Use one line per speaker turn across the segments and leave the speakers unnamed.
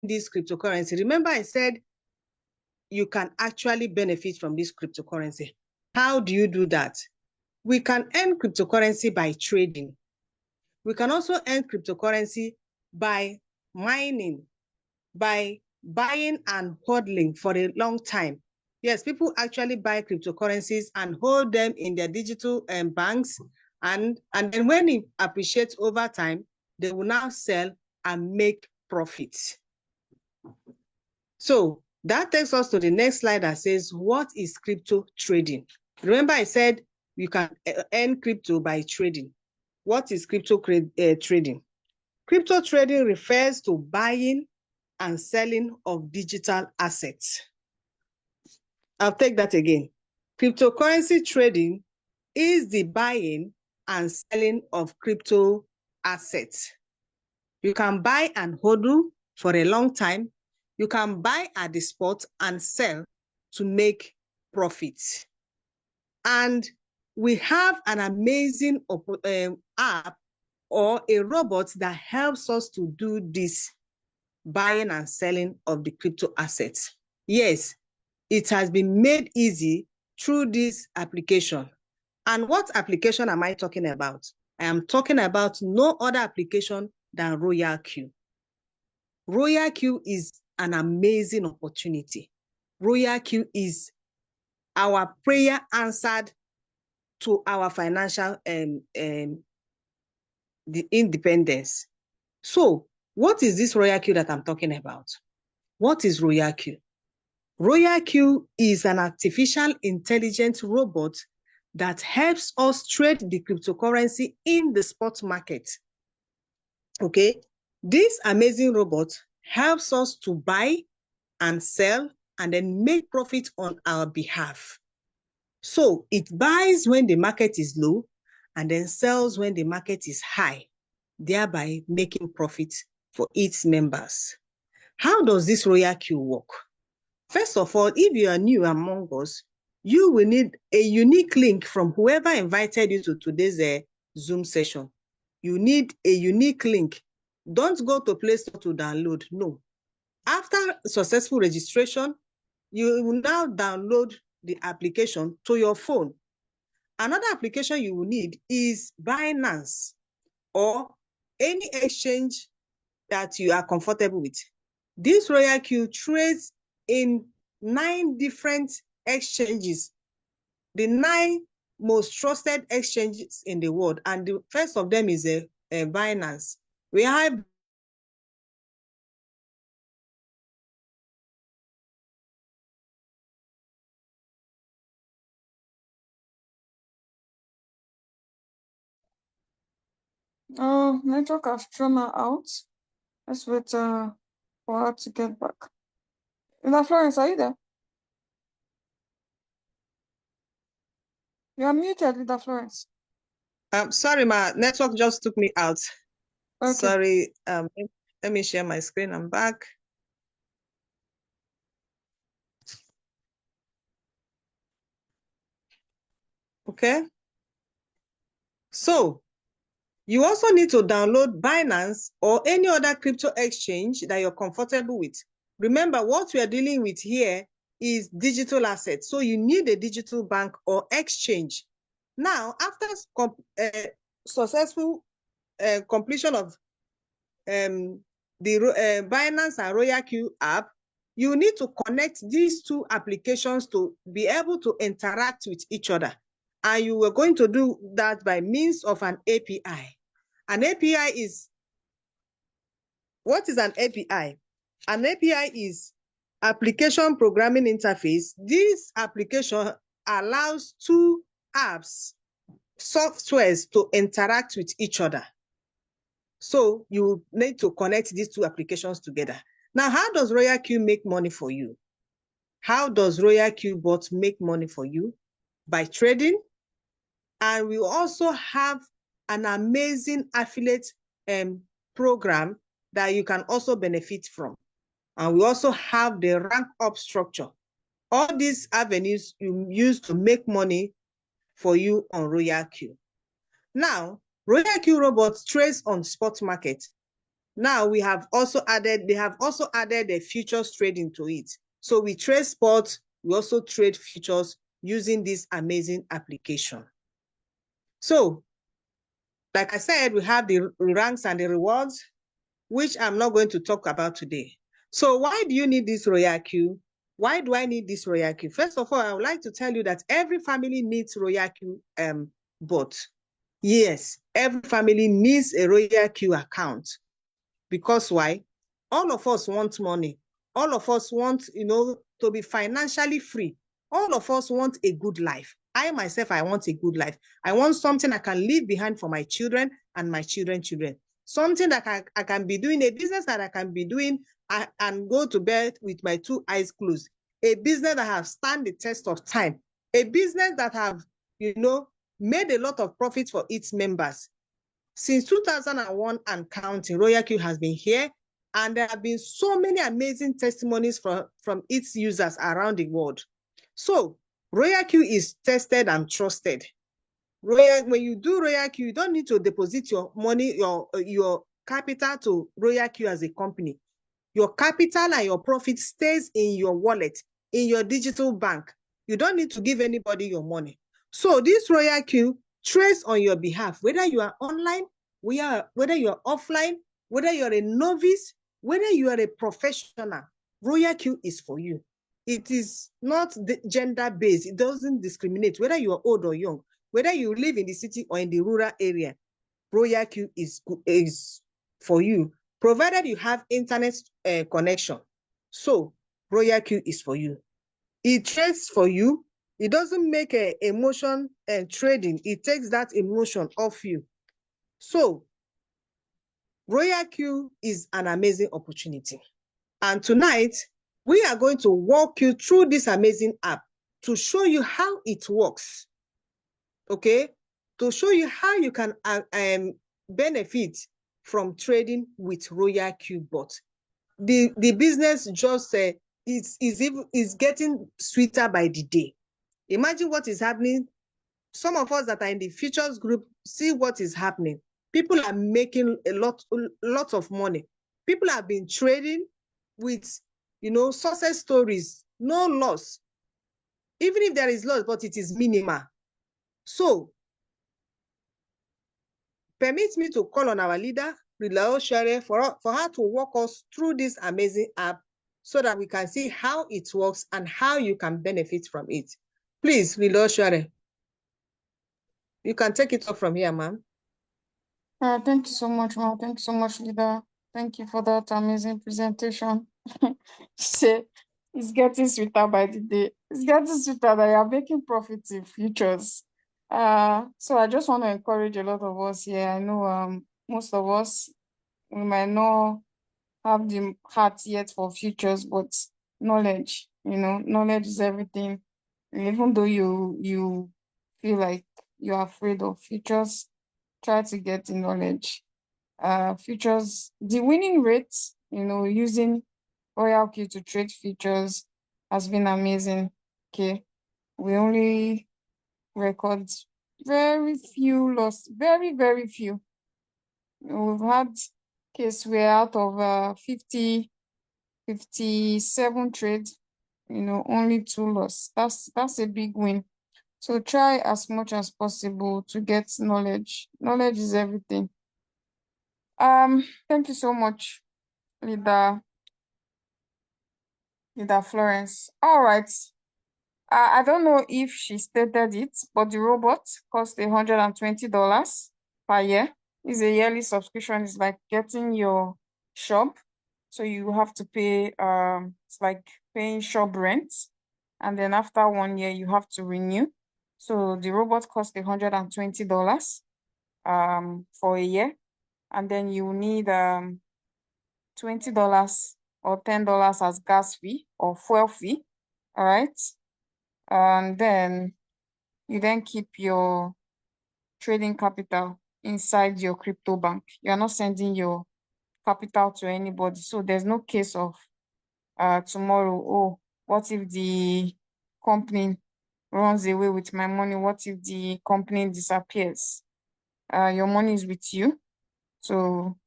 this cryptocurrency, remember I said you can actually benefit from this cryptocurrency. How do you do that? We can earn cryptocurrency by trading. We can also earn cryptocurrency by mining, by buying and holding for a long time. Yes, people actually buy cryptocurrencies and hold them in their digital banks. And then when it appreciates over time, they will now sell and make profits. So that takes us to the next slide that says, what is crypto trading? Remember I said you can earn crypto by trading. What is crypto trading? Crypto trading refers to buying and selling of digital assets. I'll take that again. Cryptocurrency trading is the buying and selling of crypto assets. You can buy and hold for a long time. You can buy at the spot and sell to make profits. And we have an amazing app or a robot that helps us to do this buying and selling of the crypto assets. Yes, it has been made easy through this application. And what application am I talking about? I am talking about no other application than Royal Q. Royal Q is an amazing opportunity. Royal Q is our prayer answered to our financial the independence. So what is this Royal Q that I'm talking about? What is Royal Q? Royal Q is an artificial intelligence robot that helps us trade the cryptocurrency in the spot market. Okay, this amazing robot helps us to buy and sell and then make profit on our behalf. So it buys when the market is low and then sells when the market is high, thereby making profit for its members. How does this Royal Q work? First of all, if you are new among us, you will need a unique link from whoever invited you to today's Zoom session. You need a unique link. Don't go to Play Store to download. No. After successful registration, you will now download the application to your phone. Another application you will need is Binance or any exchange that you are comfortable with. This Royal Q trades in 9 different exchanges, the 9 most trusted exchanges in the world. And the first of them is a Binance. We have
network has thrown her out. Let's wait for her to get back. Linda Florence, are you there? You are muted, Linda Florence.
Sorry, my network just took me out.
Okay.
Sorry. Let me share my screen. I'm back. Okay. So you also need to download Binance or any other crypto exchange that you're comfortable with. Remember, what we are dealing with here is digital assets. So you need a digital bank or exchange. Now, after successful completion of the Binance and Royal Q app, you need to connect these 2 applications to be able to interact with each other. And you were going to do that by means of an API. An API is, what is an API? An API is application programming interface. This application allows 2 apps, softwares to interact with each other. So you need to connect these 2 applications together. Now, how does Royal Q make money for you? How does Royal Q bot make money for you? By trading. And we also have an amazing affiliate program that you can also benefit from. And we also have the rank up structure. All these avenues you use to make money for you on Royal Q. Now, Royal Q robots trades on spot market. Now they have also added the futures trading to it. So we trade sports, we also trade futures using this amazing application. So, like I said, we have the ranks and the rewards, which I'm not going to talk about today. So why do you need this Royal Q? Why do I need this Royal Q? First of all, I would like to tell you that every family needs Royal Q bot. Yes, every family needs a Royal Q account. Because why? All of us want money. All of us want, to be financially free. All of us want a good life. I myself, I want a good life. I want something I can leave behind for my children and my children's children. Something that I can be doing, a business that I can be doing and go to bed with my two eyes closed. A business that have stand the test of time. A business that have, made a lot of profit for its members. Since 2001 and counting, Royal Q has been here, and there have been so many amazing testimonies from its users around the world. So Royal Q is tested and trusted. When you do Royal Q, you don't need to deposit your money, your capital to Royal Q as a company. Your capital and your profit stays in your wallet, in your digital bank. You don't need to give anybody your money. So this Royal Q trades on your behalf, whether you are online, whether you are offline, whether you're a novice, whether you are a professional, Royal Q is for you. It is not gender-based. It doesn't discriminate whether you are old or young, whether you live in the city or in the rural area. Royal Q is for you, provided you have internet connection. So Royal Q is for you. It trades for you. It doesn't make emotion trading. It takes that emotion off you. So Royal Q is an amazing opportunity. And tonight, we are going to walk you through this amazing app to show you how it works. Okay? To show you how you can benefit from trading with Royal Q bot. The business just is getting sweeter by the day. Imagine what is happening. Some of us that are in the futures group see what is happening. People are making a lot of money. People have been trading with, success stories, no loss. Even if there is loss, but it is minimal. So permit me to call on our leader, Rilao Shere, for her to walk us through this amazing app so that we can see how it works and how you can benefit from it. Please, Rilao Shere, you can take it up from here, ma'am.
Thank you so much, Ma. Thank you so much, leader. Thank you for that amazing presentation. Say it's getting sweeter by the day. It's getting sweeter that you're making profits in futures. So I just want to encourage a lot of us here. I know most of us, we might not have the heart yet for futures, but knowledge, knowledge is everything. And even though you feel like you're afraid of futures, try to get the knowledge. Futures, the winning rate, using Royal Q to trade futures has been amazing. Okay. We only record very few loss, very, very few. We've had case where out of 57 trades, only 2 loss. That's a big win. So try as much as possible to get knowledge. Knowledge is everything. Thank you so much, leader Florence. All right. I don't know if she stated it, but the robot costs $120 per year. It's a yearly subscription. It's like getting your shop. So you have to pay, it's like paying shop rent. And then after 1 year, you have to renew. So the robot costs $120 for a year. And then you need $20 or $10 as gas fee or fuel fee. All right. And then you then keep your trading capital inside your crypto bank. You're not sending your capital to anybody. So there's no case of tomorrow, oh, what if the company runs away with my money? What if the company disappears? Your money is with you. So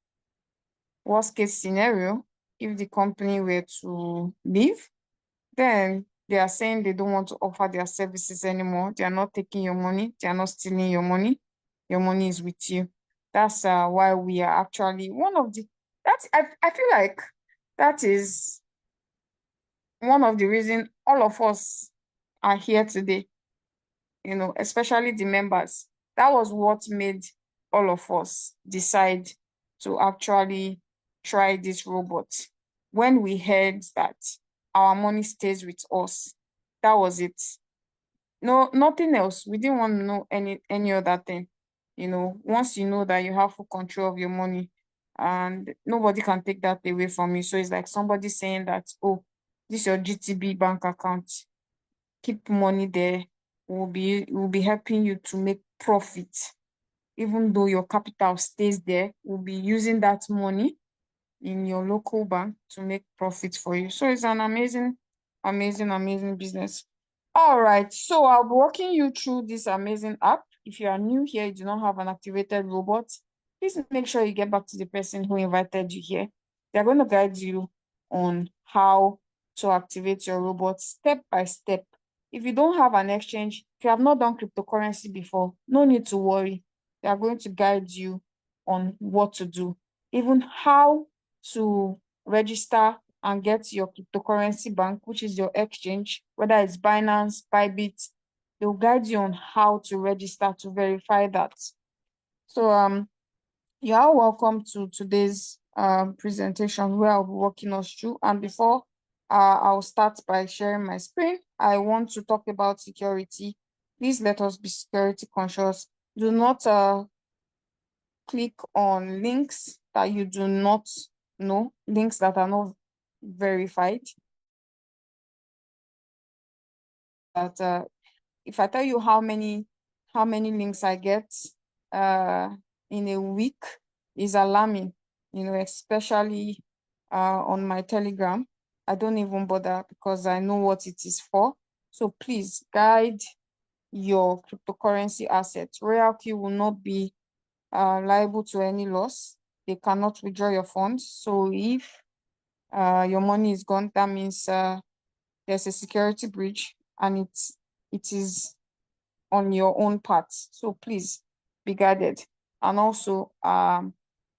worst case scenario, if the company were to leave, then they are saying they don't want to offer their services anymore. They are not taking your money. They are not stealing your money. Your money is with you. That's why we are actually one of the, that's, I feel like that is one of the reasons all of us are here today, especially the members. That was what made all of us decide to actually try this robot. When we heard that our money stays with us, that was it. No, nothing else. We didn't want to know any other thing. Once you know that you have full control of your money and nobody can take that away from you. So it's like somebody saying that, oh, this is your GTB bank account. Keep money there. Will be helping you to make profit. Even though your capital stays there, we'll be using that money in your local bank to make profit for you. So it's an amazing, amazing, amazing business. All right, so I'll be walking you through this amazing app. If you are new here, you do not have an activated robot, please make sure you get back to the person who invited you here. They're going to guide you on how to activate your robot step by step. If you don't have an exchange, if you have not done cryptocurrency before, no need to worry. They are going to guide you on what to do, even how to register and get your cryptocurrency bank, which is your exchange, whether it's Binance, Bybit. They'll guide you on how to register to verify that. So you are welcome to today's presentation where I'll be walking us through. And before I'll start by sharing my screen, I want to talk about security. Please let us be security conscious. Do not click on links that you do not know, links that are not verified. That if I tell you how many links I get in a week is alarming, especially on my Telegram. I don't even bother because I know what it is for. So please guide your cryptocurrency assets. RoyalQ will not be liable to any loss. They cannot withdraw your funds. So if your money is gone, that means there's a security breach and it is on your own part. So please be guided. And also,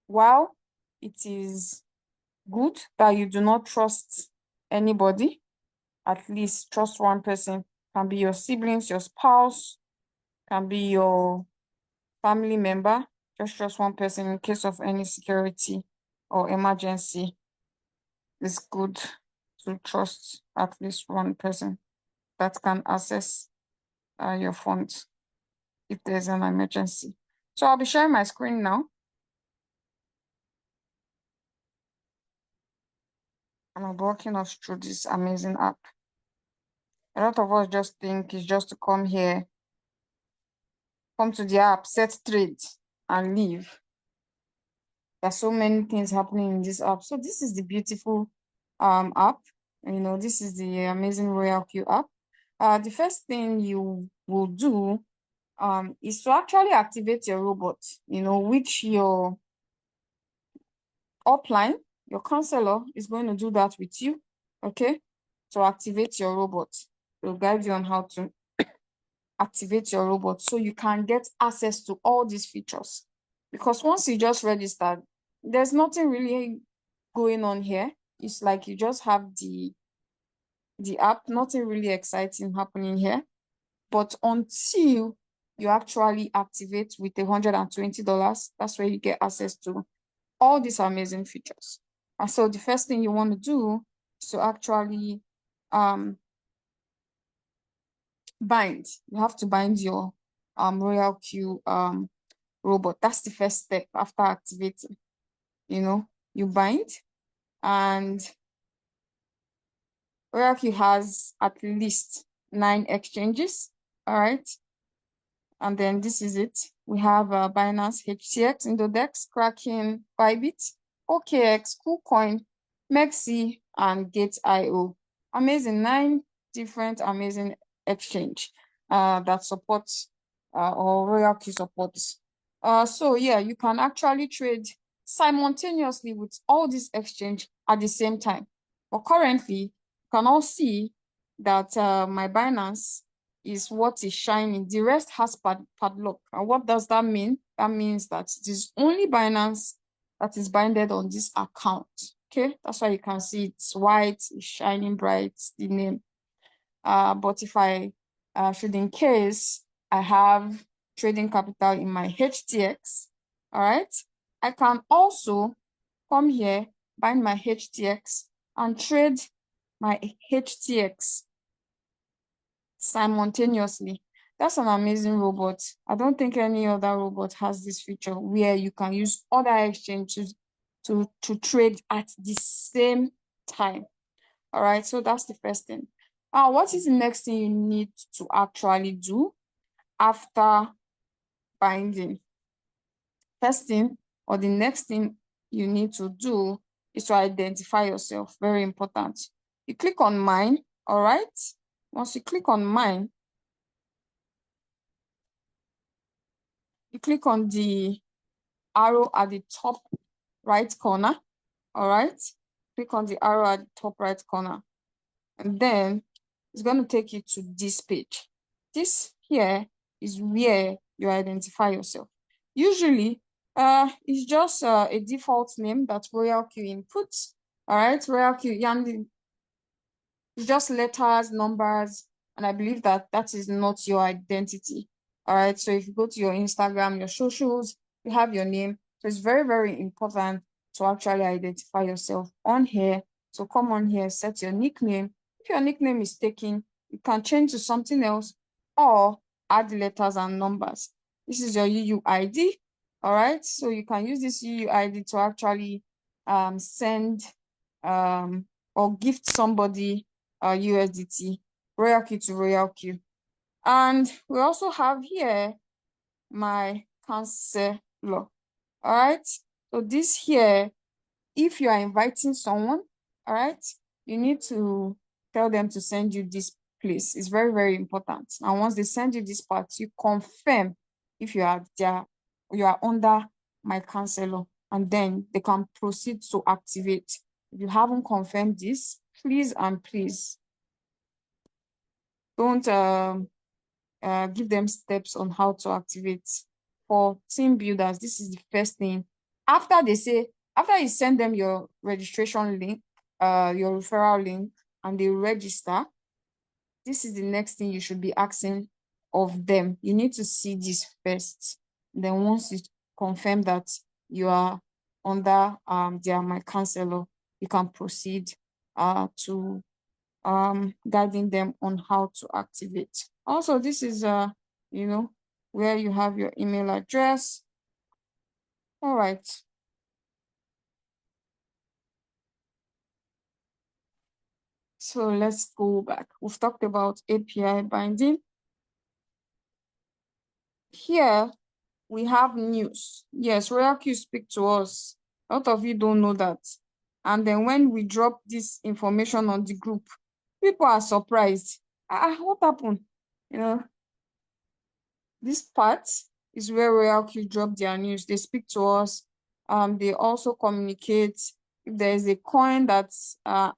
while it is good that you do not trust anybody, at least trust one person. Can be your siblings, your spouse, can be your family member. Just trust one person in case of any security or emergency. It's good to trust at least one person that can access your funds if there's an emergency. So I'll be sharing my screen now. And I'll be walking us through this amazing app. A lot of us just think it's just to come here, come to the app, set trade, and leave. There's so many things happening in this app. So this is the beautiful app. This is the amazing RoyalQ app. The first thing you will do is to actually activate your robot, which your upline, your counselor is going to do that with you, okay? To activate your robot. They'll guide you on how to activate your robot so you can get access to all these features. Because once you just registered, there's nothing really going on here. It's like you just have the app, nothing really exciting happening here. But until you actually activate with $120, that's where you get access to all these amazing features. And so the first thing you want to do is to actually bind. You have to bind your RoyalQ robot. That's the first step after activating. You bind, and RoyalQ has at least 9 exchanges. All right. And then this is it. We have Binance, HTX, Indodex, Kraken, Bybit, OKX, KuCoin, Mexi, and Gate.io. Amazing, 9 different amazing exchange that supports or RoyalQ supports. So yeah, you can actually trade simultaneously with all this exchange at the same time. But currently, you can all see that my Binance is what is shining. The rest has padlock. And what does that mean? That means that it is only Binance that is binded on this account. Okay, that's why you can see it's white, it's shining bright, the name. But if I should, in case I have trading capital in my HTX, all right, I can also come here, bind my HTX and trade my HTX simultaneously. That's an amazing robot. I don't think any other robot has this feature where you can use other exchanges to trade at the same time. All right, so that's the first thing. What is the next thing you need to actually do after binding? First thing, or the next thing you need to do is to identify yourself. Very important. You click on mine, all right? Once you click on mine, you click on the arrow at the top right corner, all right? Click on the arrow at the top right corner. And then it's going to take you to this page. This here is where you identify yourself. Usually, it's just a default name that Royal Q inputs. All right, Royal Q Yandy. It's just letters, numbers, and I believe that that is not your identity. All right, so if you go to your Instagram, your socials, you have your name. So it's very, very important to actually identify yourself on here. So come on here, set your nickname. If your nickname is taken, you can change to something else or add letters and numbers. This is your UUID. All right, so you can use this UUID to actually send or gift somebody USDT, Royal Q to Royal Q. And we also have here my counselor. All right. So this here, if you are inviting someone, all right, you need to tell them to send you this place. It's very, very important. And once they send you this part, you confirm if you are there, you are under my counselor, and then they can proceed to activate. If you haven't confirmed this, please and please don't give them steps on how to activate. For team builders, this is the first thing. After you send them your registration link, your referral link, and they register, this is the next thing you should be asking of them. You need to see this first. Then once you confirm that you are under they are my counselor, you can proceed to guiding them on how to activate. Also, this is where you have your email address. All right. So let's go back. We've talked about API binding. Here we have news. Yes, Royal Q speak to us. A lot of you don't know that. And then when we drop this information on the group, people are surprised. What happened? This part is where Royal Q drop their news. They speak to us. They also communicate if there is a coin that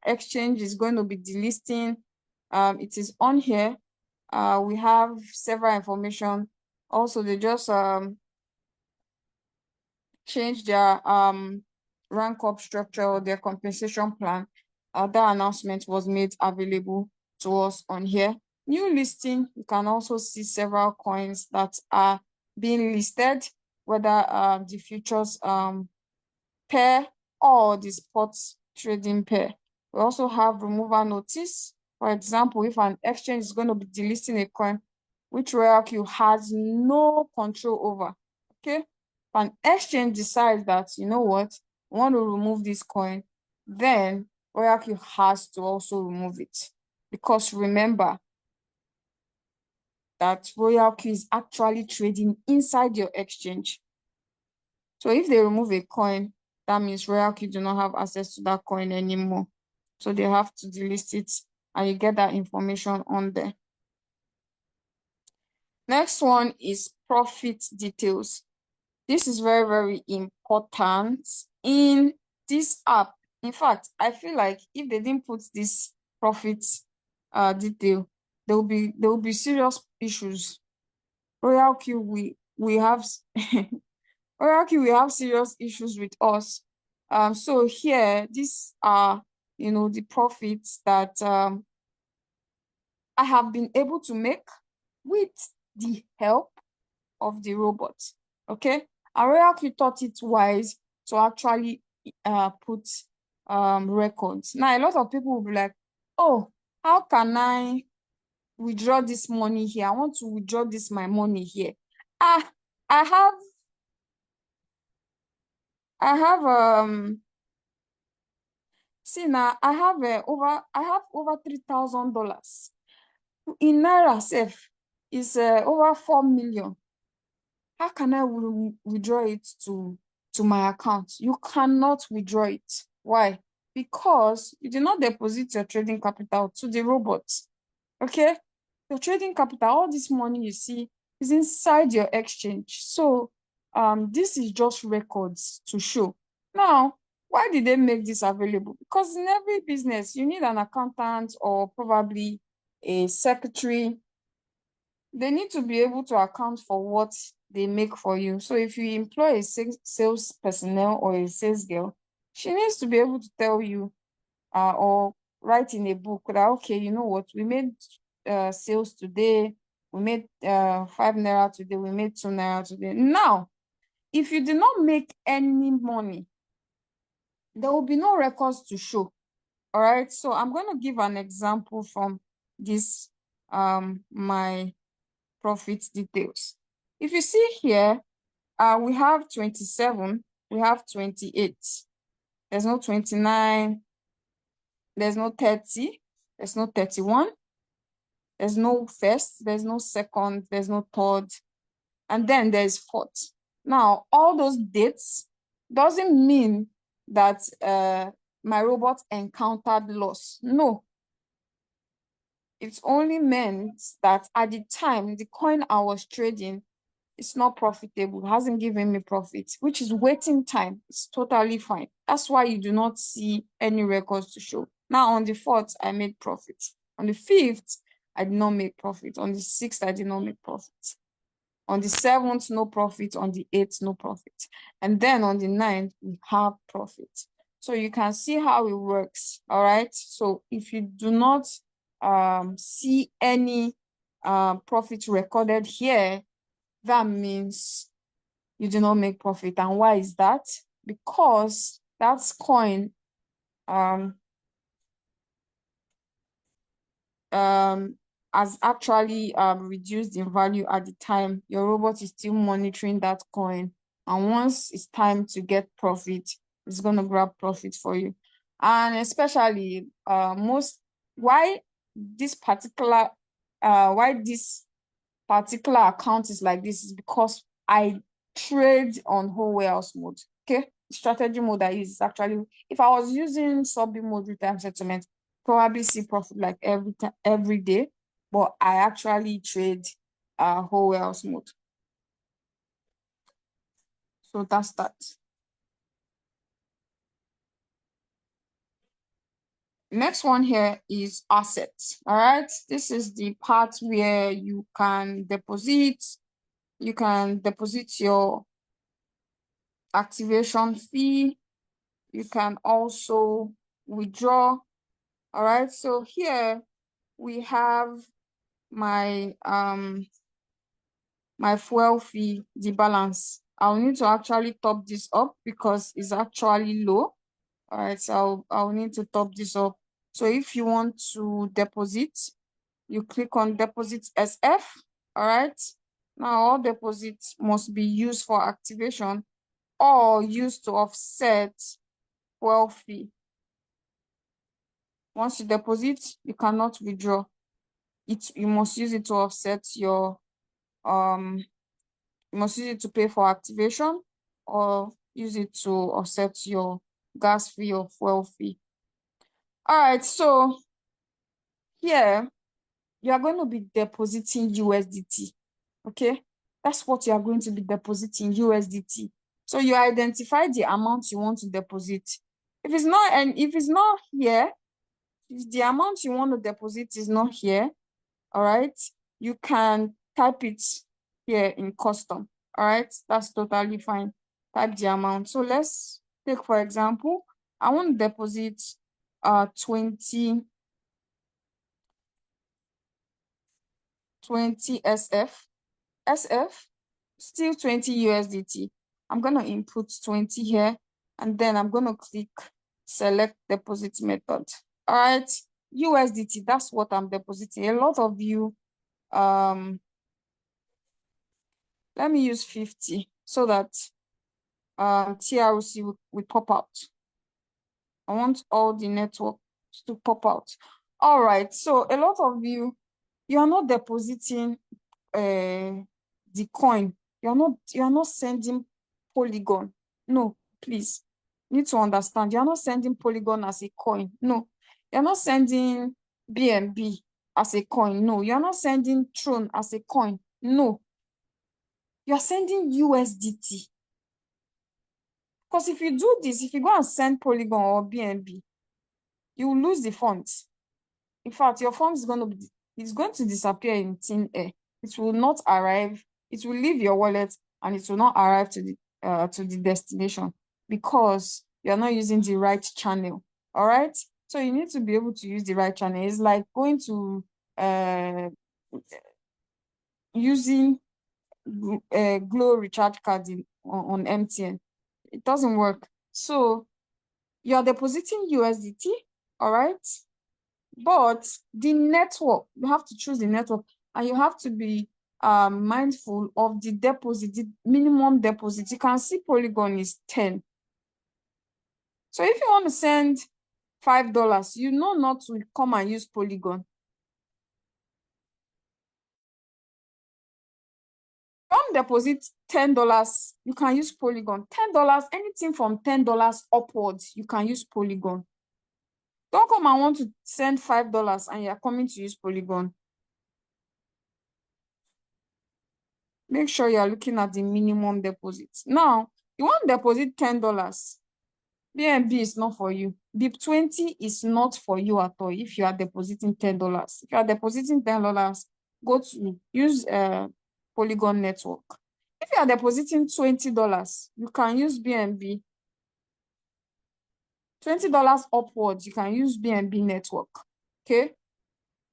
exchange is going to be delisting. It is on here. We have several information. Also, they just change their rank up structure or their compensation plan. That announcement was made available to us on here. New listing, you can also see several coins that are being listed, whether the futures pair or the spot trading pair. We also have removal notice. For example, if an exchange is going to be delisting a coin, which Royal Q has no control over, okay? If an exchange decides that, you know what, we want to remove this coin, then Royal Q has to also remove it. Because remember that Royal Q is actually trading inside your exchange. So if they remove a coin, that means Royal Q do not have access to that coin anymore. So they have to delist it, and you get that information on there. Next one is profit details. This is very, very important. important in this app. In fact, I feel like if they didn't put this profit detail, there will be serious issues. Royal Q, we have Royal Q, we have serious issues with us. So here, these are the profits that I have been able to make with the help of the robot. Okay, and Royal Q thought it wise to actually put records. Now, a lot of people will be like, oh, how can I withdraw this money here? I want to withdraw my money here. Ah, I have I have see now I have over $3,000 in naira sef is over 4 million. How can I withdraw it to my account? You cannot withdraw it. Why? Because you did not deposit your trading capital to the robot. Okay? Your trading capital, all this money you see is inside your exchange. So this is just records to show. Now, why did they make this available? Because in every business, you need an accountant or probably a secretary. They need to be able to account for what they make for you. So if you employ a sales personnel or a sales girl, she needs to be able to tell you or write in a book that, okay, you know what, we made sales today, we made 5 naira today, we made 2 naira today. Now, if you did not make any money, there will be no records to show. All right, so I'm going to give an example from this my profit details. If you see here, we have 27, we have 28. There's no 29, there's no 30, there's no 31, there's no first, there's no second, there's no third, and then there's fourth. Now, all those dates doesn't mean that my robot encountered loss. No. It only meant that at the time, the coin I was trading, it's not profitable, hasn't given me profit, which is waiting time. It's totally fine. That's why you do not see any records to show. Now, on the 4th, I made profit. On the 5th, I did not make profit. On the 6th, I did not make profit. On the 7th, no profit. On the 8th, no profit. And then on the 9th, we have profit. So you can see how it works, all right? So if you do not see any profit recorded here, that means you do not make profit. And why is that? Because that coin has actually reduced in value at the time your robot is still monitoring that coin. And once it's time to get profit, it's going to grab profit for you. And especially why this particular account is like this is because I trade on whole warehouse mode. Okay, strategy mode I use is actually, if I was using sub mode real-time settlement, probably see profit like every day, but I actually trade whole warehouse mode. So that's that. Next one here is assets. All right, this is the part where you can deposit your activation fee. You can also withdraw. All right, so here we have my my fuel fee, the balance. I'll need to actually top this up because it's actually low. All right, so I'll need to top this up. So if you want to deposit, you click on deposit SF. All right, now all deposits must be used for activation or used to offset fuel fee. Once you deposit, you cannot withdraw it. You must use it to offset your you must use it to pay for activation or use it to offset your gas fee or fuel fee. All right, so here you are going to be depositing USDT. Okay, that's what you are going to be depositing, USDT. So you identify the amount you want to deposit. If it's not here, if the amount you want to deposit is not here, all right, you can type it here in custom. All right, that's totally fine. Type the amount. So let's take, for example, I want to deposit 20 SF, still 20 USDT. I'm going to input 20 here, and then I'm going to click select deposit method. All right, USDT, that's what I'm depositing. A lot of you, let me use 50 so that TRC will pop out. I want all the networks to pop out. All right, so a lot of you are not depositing the coin. You are not sending Polygon. No, please. You need to understand. You are not sending Polygon as a coin. No. You are not sending BNB as a coin. No. You are not sending Tron as a coin. No. You are sending USDT. Because if you do this, if you go and send Polygon or BNB, you will lose the funds. In fact, your funds is going to disappear in thin air. It will not arrive. It will leave your wallet and it will not arrive to the destination because you're not using the right channel. All right. So you need to be able to use the right channel. It's like going to using Glow recharge card on MTN. It doesn't work. So you're depositing USDT. All right. But the network, you have to choose the network, and you have to be mindful of the deposit, the minimum deposit. You can see Polygon is 10. So if you want to send $5, you know not to come and use Polygon. If you want to deposit $10, you can use Polygon. $10, anything from $10 upwards, you can use Polygon. Don't come and want to send $5 and you're coming to use Polygon. Make sure you're looking at the minimum deposit. Now, you want to deposit $10. BNB is not for you. BIP20 is not for you at all if you are depositing $10. If you are depositing $10, go to use Polygon network. If you are depositing $20, you can use BNB. $20 upwards, you can use BNB network. Okay,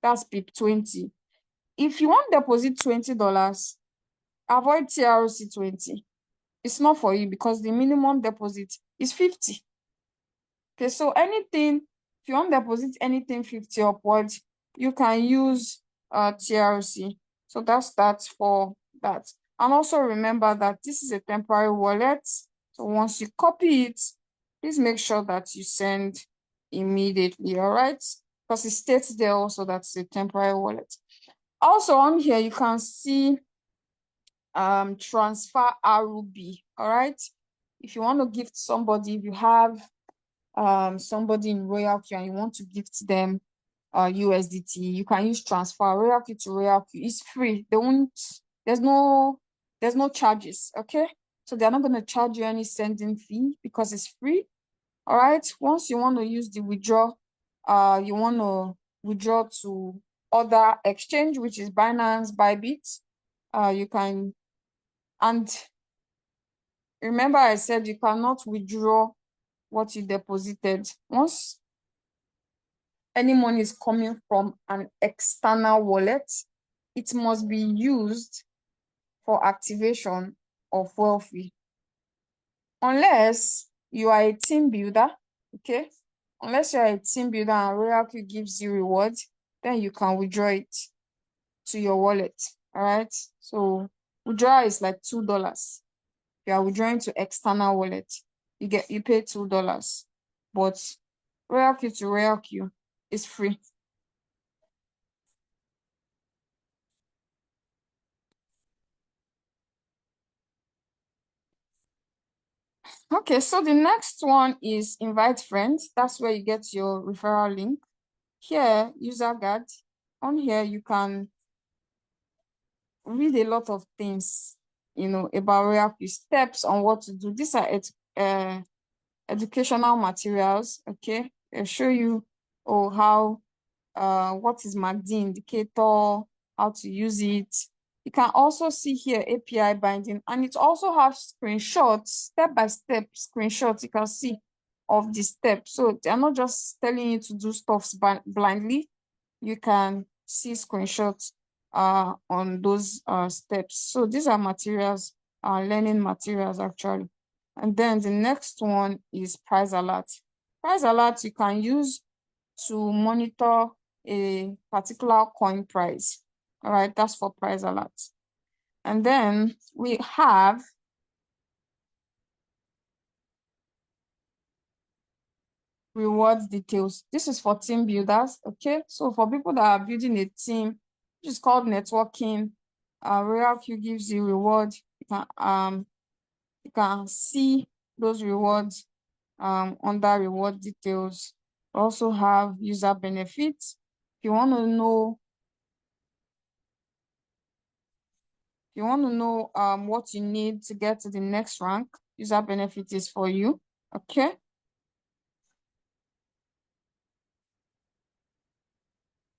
that's BIP20. If you want to deposit $20, avoid TRC20. It's not for you because the minimum deposit is 50. Okay, so anything, if you want to deposit anything 50 upwards, you can use TRC. So that's that for that. And also remember that this is a temporary wallet. So once you copy it, please make sure that you send immediately, all right? Because it states there also that it's a temporary wallet. Also on here, you can see transfer RUB, all right? If you want to gift somebody, if you have somebody in Royal Q and you want to gift them USDT, you can use transfer Royal Q to Royal Q. It's free. There's no charges, okay? So they're not going to charge you any sending fee because it's free. All right. Once you want to use the withdraw, you want to withdraw to other exchange, which is Binance, Bybit. You can, and remember I said you cannot withdraw what you deposited. Once any money is coming from an external wallet, it must be used for activation of wealthy. Unless you are a team builder, okay? Unless you are a team builder and Royalty gives you reward, then you can withdraw it to your wallet, all right? So withdrawal is like $2. You are withdrawing to external wallet, you pay $2. But Royalty to Royalty is free. Okay, so the next one is invite friends. That's where you get your referral link. Here, user guide. On here, you can read a lot of things. about royal steps on what to do. These are educational materials. Okay, I'll show you how what is MACD indicator, how to use it. You can also see here API binding, and it also has screenshots, step-by-step screenshots you can see of the steps. So they're not just telling you to do stuff blindly. You can see screenshots on those steps. So these are materials, learning materials actually. And then the next one is price alert. Price alert you can use to monitor a particular coin price. All right, that's for price alert. And then we have reward details. This is for team builders. Okay, so for people that are building a team, which is called networking, Royal Q gives you reward. You can see those rewards under reward details. We also have user benefits. If you want to know what you need to get to the next rank, user benefit is for you. Okay.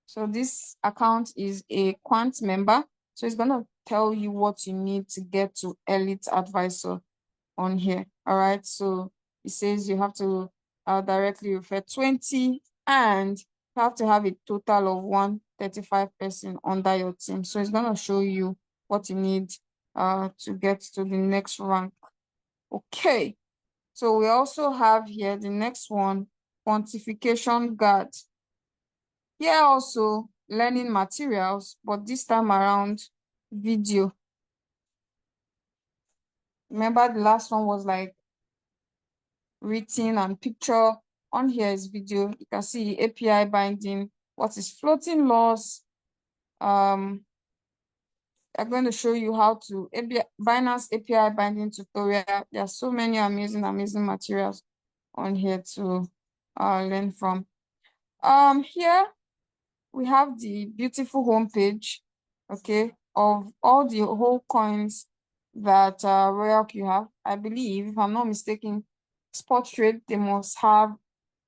So this account is a Quant member. So it's going to tell you what you need to get to Elite Advisor on here. All right. So it says you have to directly refer 20 and you have to have a total of 135 person under your team. So it's going to show you what you need to get to the next rank. Okay. So we also have here the next one, quantification guard. Here also learning materials, but this time around video. Remember the last one was like written and picture. On here is video. You can see API binding, what is floating loss. I'm going to show you how to Binance API binding tutorial. There are so many amazing materials on here to learn from. Here we have the beautiful homepage, okay, of all the whole coins that Royal Q have. I believe, if I'm not mistaken, spot trade, they must have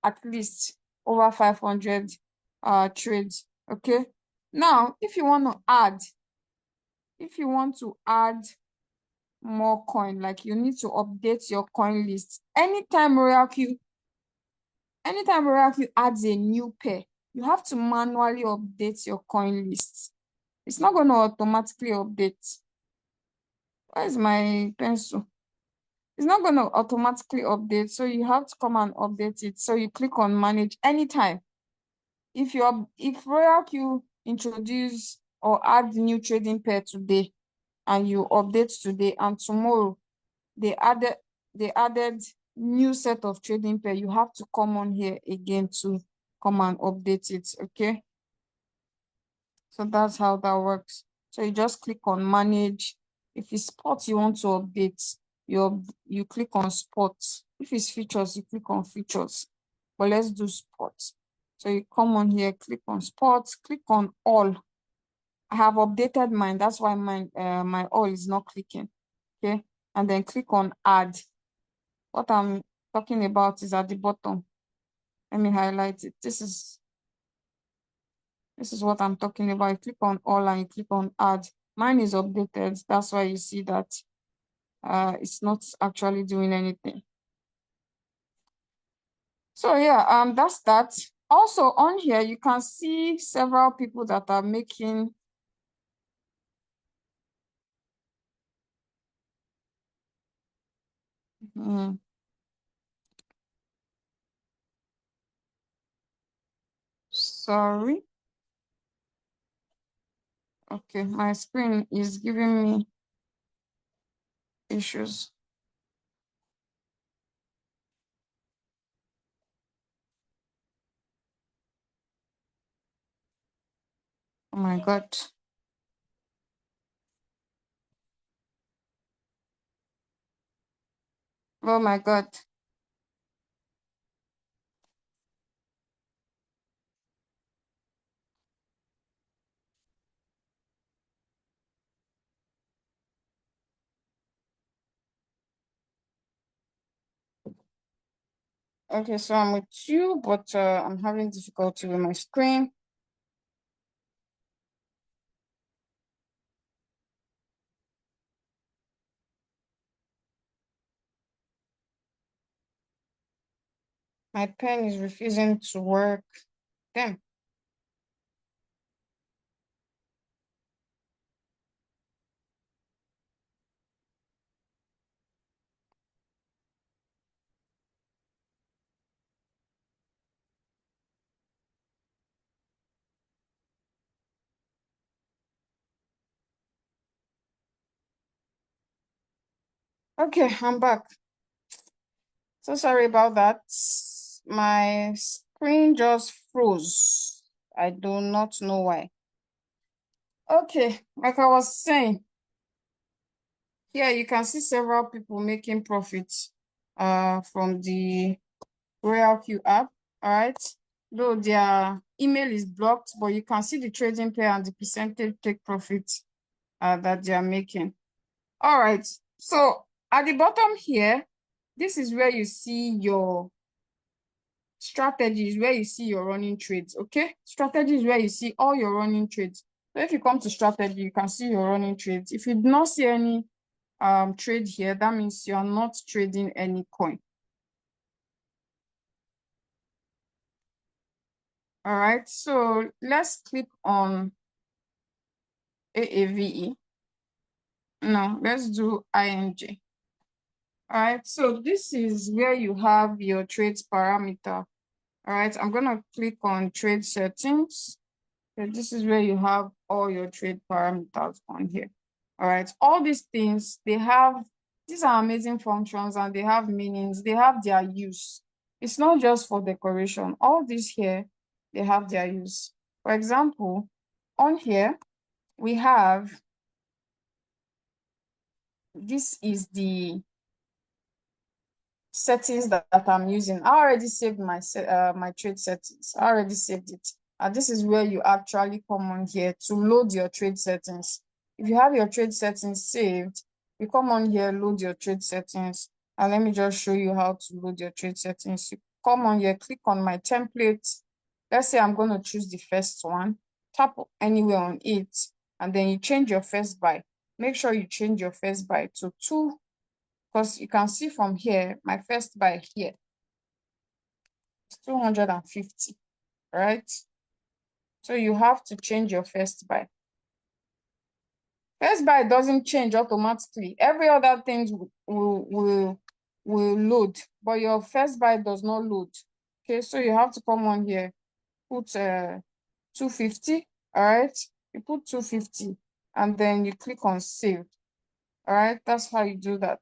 at least over 500 trades, okay? Now, if you want to add more coin, like you need to update your coin list. Anytime Royal Q adds a new pair, you have to manually update your coin list. It's not going to automatically update. Where is my pencil? It's not going to automatically update, so you have to come and update it. So you click on manage anytime. If Royal Q introduce or add new trading pair today and you update today and tomorrow they added new set of trading pair, you have to come on here again to come and update it, okay? So that's how that works. So you just click on manage. If it's spot you want to update, you click on spot. If it's features, you click on features. But let's do spot. So you come on here, click on spot, click on all. I have updated mine. That's why my all is not clicking. Okay. And then click on add. What I'm talking about is at the bottom. Let me highlight it. This is what I'm talking about. You click on all and you click on add. Mine is updated. That's why you see that it's not actually doing anything. So yeah, that's that. Also on here, you can see several people that are making sorry. Okay, my screen is giving me issues. Oh my God. Oh my God. Okay, so I'm with you, but I'm having difficulty with my screen. My pen is refusing to work. Damn. Okay, I'm back. So sorry about that. My screen just froze. I do not know why. Okay, like I was saying, here you can see several people making profits from the Royal Q app. All right. Though their email is blocked, but you can see the trading pair and the percentage take profit that they are making. All right. So at the bottom here, this is where you see your strategies, where you see your running trades. Okay. Strategy is where you see all your running trades. So if you come to strategy, you can see your running trades. If you do not see any trade here, that means you are not trading any coin. All right. So let's click on AAVE. No, let's do ING. All right, so this is where you have your trades parameter. All right, I'm gonna click on trade settings. So this is where you have all your trade parameters on here. All right, all these things, these are amazing functions and they have meanings, they have their use. It's not just for decoration. All these here, they have their use. For example, on here, we have, this is the settings that I'm using. I already saved my trade settings. I already saved it. And this is where you actually come on here to load your trade settings. If you have your trade settings saved, you come on here, load your trade settings. And let me just show you how to load your trade settings. You come on here, click on my template. Let's say I'm going to choose the first one. Tap anywhere on it. And then you change your first buy. Make sure you change your first buy to 2, because you can see from here, my first buy here is 250, right? So you have to change your first buy. First buy doesn't change automatically. Every other thing will load, but your first buy does not load. Okay, so you have to come on here, put 250, all right? You put 250 and then you click on save. All right, that's how you do that.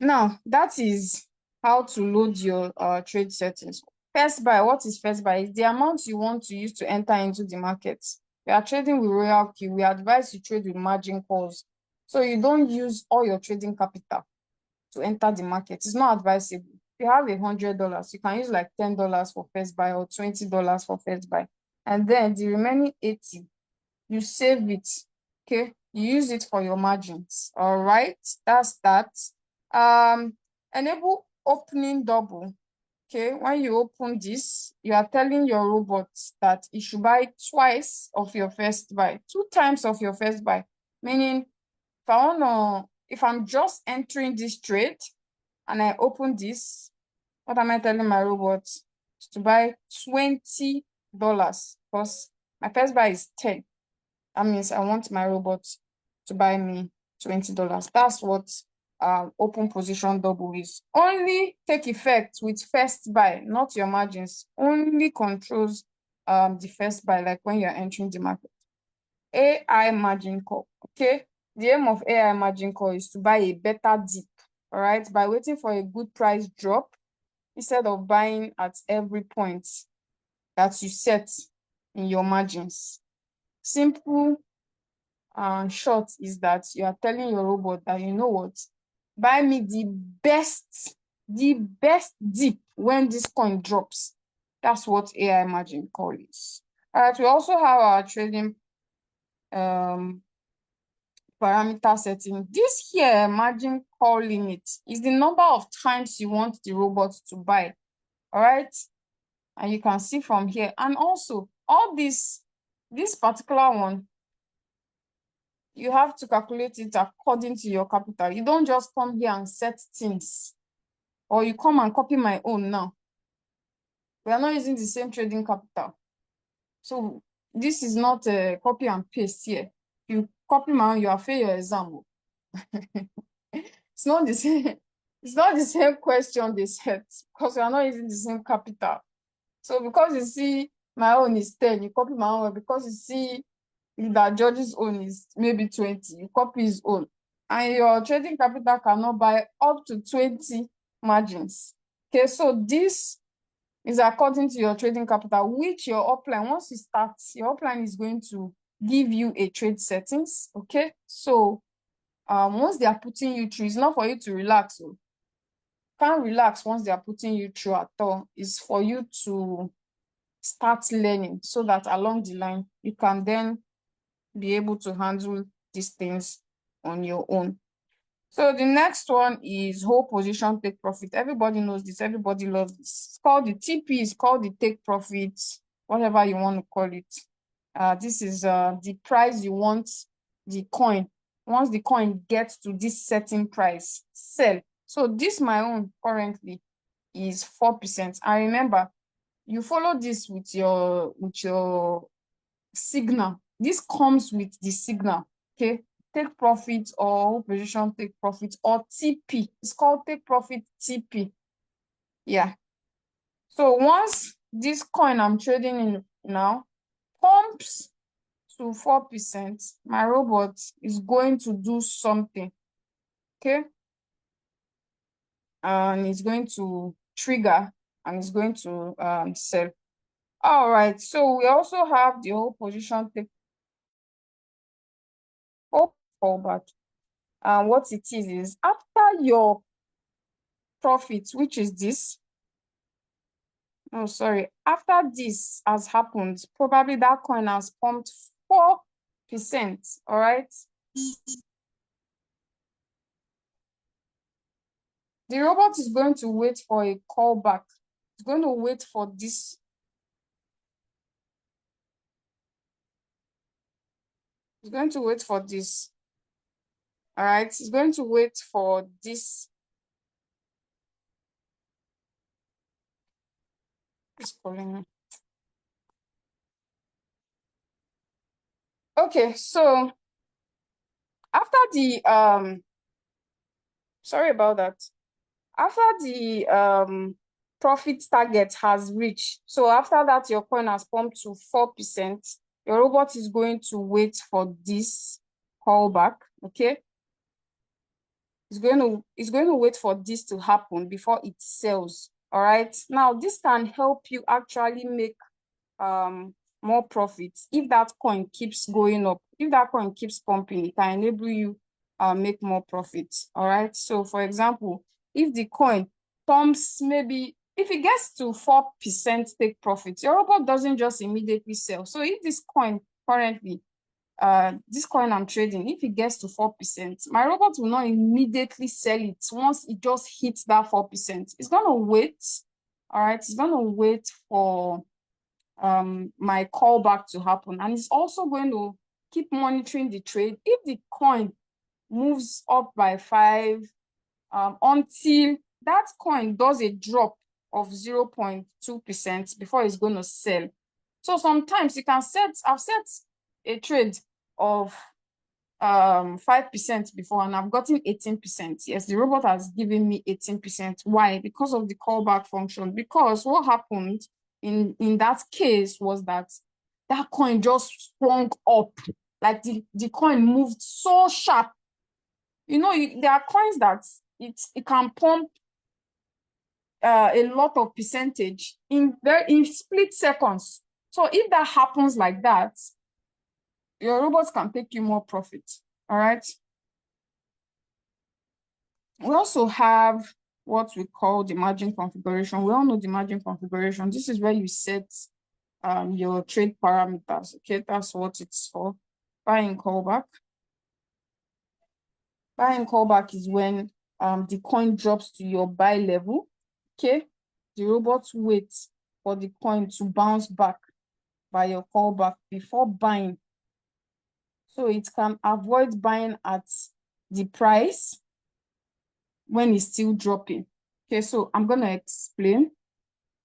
Now, that is how to load your trade settings. First buy, what is first buy? It's the amount you want to use to enter into the market. We are trading with Royal Q. We advise you trade with margin calls. So you don't use all your trading capital to enter the market. It's not advisable. If you have $100, you can use like $10 for first buy or $20 for first buy. And then the remaining 80, you save it. Okay, you use it for your margins. All right, that's that. Enable opening double. Okay, when you open this, you are telling your robot that it should buy twice of your first buy, 2 times of your first buy. Meaning, if I'm just entering this trade and I open this, what am I telling my robot? To buy $20 because my first buy is 10. That means I want my robot to buy me $20. That's what open position double is. Only take effect with first buy, not your margins. Only controls the first buy, like when you're entering the market. AI margin call. Okay. The aim of AI margin call is to buy a better dip. All right. By waiting for a good price drop instead of buying at every point that you set in your margins. Simple short is that you are telling your robot that, you know what, buy me the best dip when this coin drops. That's what AI margin call is. All right, we also have our trading parameter setting. This here margin call limit is the number of times you want the robot to buy. All right. And you can see from here. And also all this particular one, you have to calculate it according to your capital. You don't just come here and set things, or you come and copy my own now. We are not using the same trading capital. So this is not a copy and paste here. You copy my own, you have failed your exam. It's not the same. It's not the same question they set because we are not using the same capital. So because you see my own is 10, you copy my own. Because you see that George's own is maybe 20, you copy his own. And your trading capital cannot buy up to 20 margins. Okay, so this is according to your trading capital, which your upline, once you start, your upline is going to give you a trade settings. Okay, so once they are putting you through, it's not for you to relax. So can't relax once they are putting you through at all. It's for you to start learning so that along the line you can then be able to handle these things on your own. So the next one is whole position take profit. Everybody knows this. Everybody loves this. It's called the TP. It's called the take profit, whatever you want to call it. This is the price you want the coin. Once the coin gets to this certain price, sell. So this my own currently is 4%. And remember, you follow this with your signal. This comes with the signal. Okay, take profit or whole position take profit or TP. It's called take profit TP. Yeah. So once this coin I'm trading in now pumps to 4%, my robot is going to do something. Okay. And it's going to trigger and it's going to sell. All right. So we also have the whole position take fallback. And what it is after your profit, which is this. Oh, sorry. After this has happened, probably that coin has pumped 4%. All right. The robot is going to wait for a callback. It's going to wait for this. It's going to wait for this. All right. It's going to wait for this. It's calling me. Okay, so after the sorry about that. After the profit target has reached, so after that your coin has pumped to 4%, your robot is going to wait for this callback. Okay, it's going to wait for this to happen before it sells. All right, now this can help you actually make more profits if that coin keeps going up. If that coin keeps pumping, it can enable you make more profits. All right, so for example, if the coin pumps, maybe if it gets to 4% take profit, your robot doesn't just immediately sell. So if this coin currently this coin I'm trading, if it gets to 4%, my robot will not immediately sell it once it just hits that 4%. It's gonna wait. All right, it's gonna wait for my callback to happen, and it's also going to keep monitoring the trade. If the coin moves up by 5 until that coin does a drop of 0.2% before it's going to sell. So sometimes you can I've set a trade of 5% before and I've gotten 18%. Yes, the robot has given me 18%. Why? Because of the callback function. Because what happened in that case was that coin just sprung up. Like the coin moved so sharp. You know, there are coins that it can pump a lot of percentage in split seconds. So if that happens like that, your robots can take you more profit. All right. We also have what we call the margin configuration. We all know the margin configuration. This is where you set your trade parameters. Okay, that's what it's for. Buying callback. Buying callback is when the coin drops to your buy level. Okay, the robot waits for the coin to bounce back by your callback before buying. So it can avoid buying at the price when it's still dropping. Okay, so I'm gonna explain.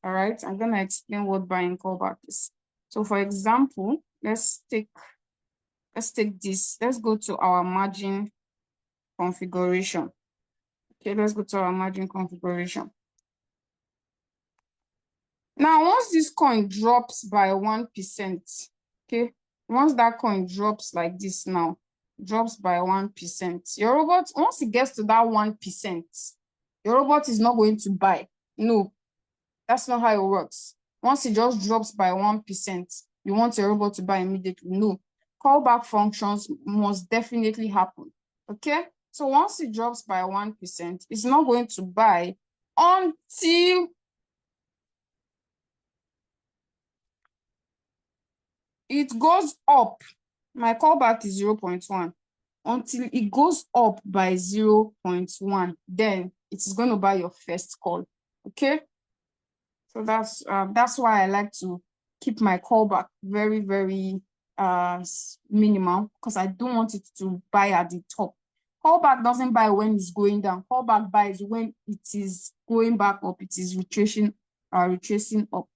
All right, I'm gonna explain what buying callback is. So for example, let's take this. Let's go to our margin configuration. Okay, let's go to our margin configuration. Now, once this coin drops by 1%, okay, once that coin drops like this now, drops by 1%, your robot, once it gets to that 1%, your robot is not going to buy. No, that's not how it works. Once it just drops by 1%, you want your robot to buy immediately. No, callback functions must definitely happen. Okay, so once it drops by 1%, it's not going to buy until it goes up. My callback is 0.1. Until it goes up by 0.1, then it is going to buy your first call. Okay, so that's why I like to keep my callback very, very minimal, because I don't want it to buy at the top. Callback doesn't buy when it's going down. Callback buys when it is going back up. It is retracing up.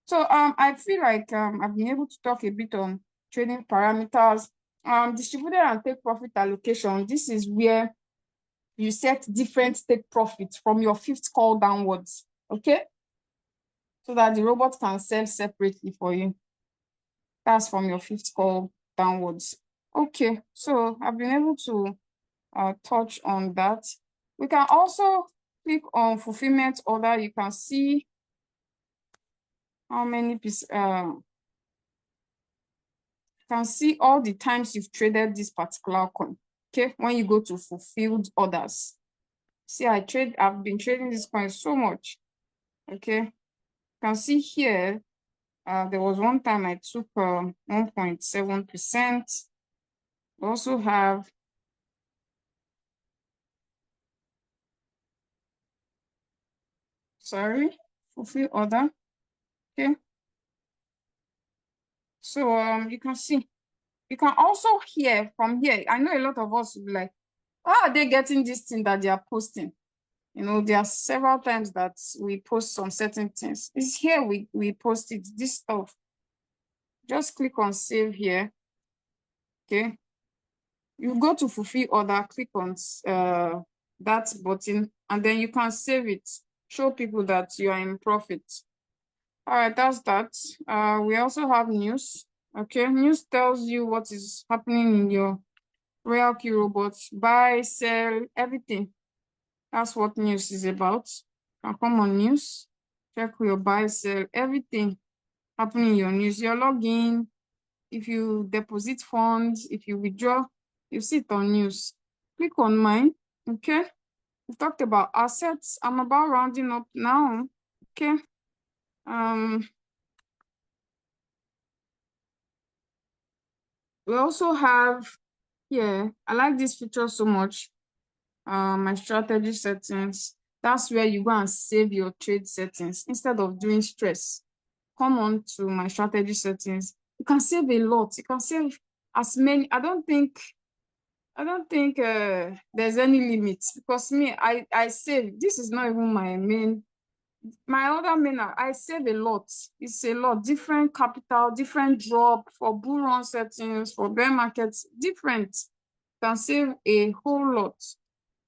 So I feel like I've been able to talk a bit on trading parameters. Distributed and take profit allocation. This is where you set different take profits from your fifth call downwards. Okay, so that the robot can sell separately for you. That's from your fifth call downwards. Okay, so I've been able to touch on that. We can also click on fulfillment order. You can see how many pieces. Can see all the times you've traded this particular coin. Okay, when you go to fulfilled orders. See, I've been trading this coin so much. Okay, you can see here, there was one time I took 1.7%. Also have fulfill order. Okay, so you can see, you can also hear from here. I know a lot of us will be like, how are they getting this thing that they are posting? You know, there are several times that we post on certain things. It's here we post it, this stuff. Just click on save here. Okay, you go to fulfill order, click on that button, and then you can save it. Show people that you are in profit. All right, that's that. We also have news. Okay, news tells you what is happening in your Royal Q robots. Buy, sell, everything. That's what news is about. You can come on news, check your buy, sell, everything happening in your news. Your login, if you deposit funds, if you withdraw, you see it on news. Click on mine. Okay, we've talked about assets. I'm about rounding up now. Okay. We also have here, I like this feature so much. My strategy settings. That's where you go and save your trade settings instead of doing stress. Come on to my strategy settings. You can save a lot. You can save as many. I don't think there's any limit, because me, I save. This is not even my main. My other main, I save a lot. It's a lot. Different capital, different drop for bull run settings, for bear markets, different. Can save a whole lot.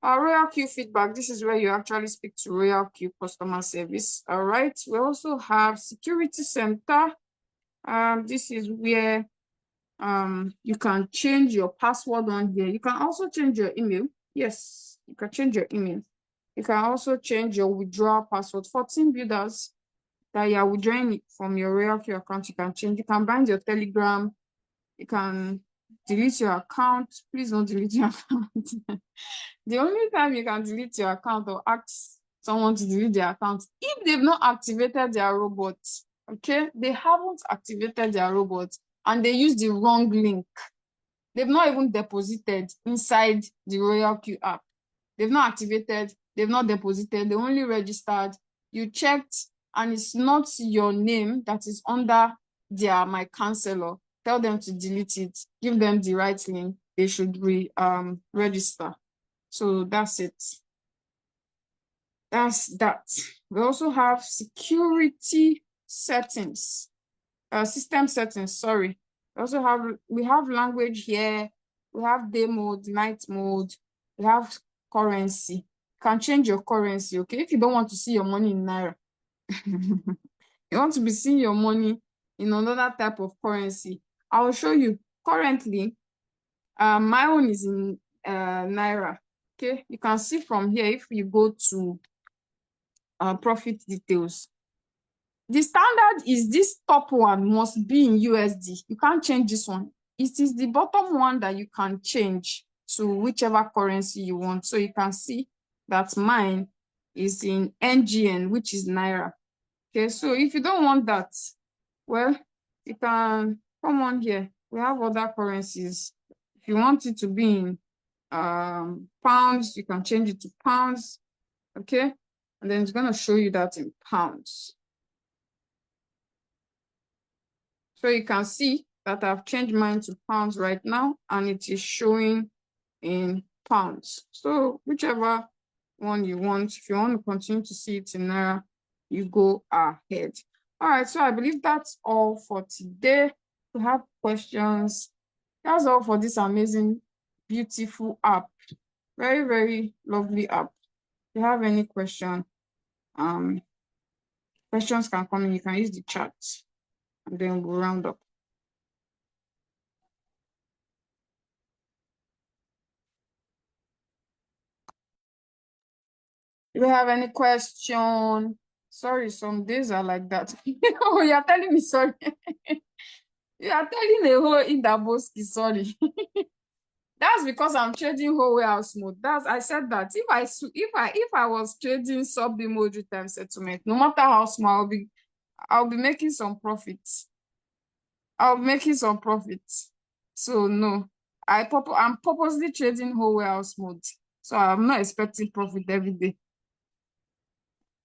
Our Royal Q feedback, this is where you actually speak to Royal Q customer service. All right. We also have security center. This is where you can change your password on here. You can also change your email. Yes, you can change your email. You can also change your withdrawal password for team builders that you are withdrawing it from your Royal Q account. You can change. You can bind your Telegram. You can delete your account. Please don't delete your account. The only time you can delete your account or ask someone to delete their account if they've not activated their robot. Okay, they haven't activated their robot and they use the wrong link. They've not even deposited inside the Royal Q app. They've not activated, they've not deposited, they only registered. You checked, and it's not your name that is under their My Counselor. Tell them to delete it, give them the right link. They should register. So that's it. That's that. We also have security settings, system settings, sorry. We have language here, we have day mode, night mode, we have currency. You can change your currency, okay? If you don't want to see your money in Naira, you want to be seeing your money in another type of currency, I will show you. Currently, my own is in Naira, okay? You can see from here, if you go to profit details, the standard is this top one must be in USD. You can't change this one. It is the bottom one that you can change to whichever currency you want. So you can see that mine is in NGN, which is Naira. Okay, so if you don't want that, well, you can come on here. We have other currencies. If you want it to be in pounds, you can change it to pounds. Okay, and then it's going to show you that in pounds. So you can see that I've changed mine to pounds right now, and it is showing in pounds. So whichever one you want, if you want to continue to see it in Naira, you go ahead. All right, so I believe that's all for today. If you have questions, that's all for this amazing, beautiful app. Very, very lovely app. If you have any question, questions can come in. You can use the chat, and then we'll round up. Do you have any question? Sorry, some days are like that. Oh, you're telling me sorry. You are telling a whole Indaboski sorry. That's because I'm trading whole warehouse mode. I said that if I was trading sub emoji time settlement, no matter how small, I'll be making some profits. I'll be making some profits. So no, I'm purposely trading whole warehouse mode. So I'm not expecting profit every day.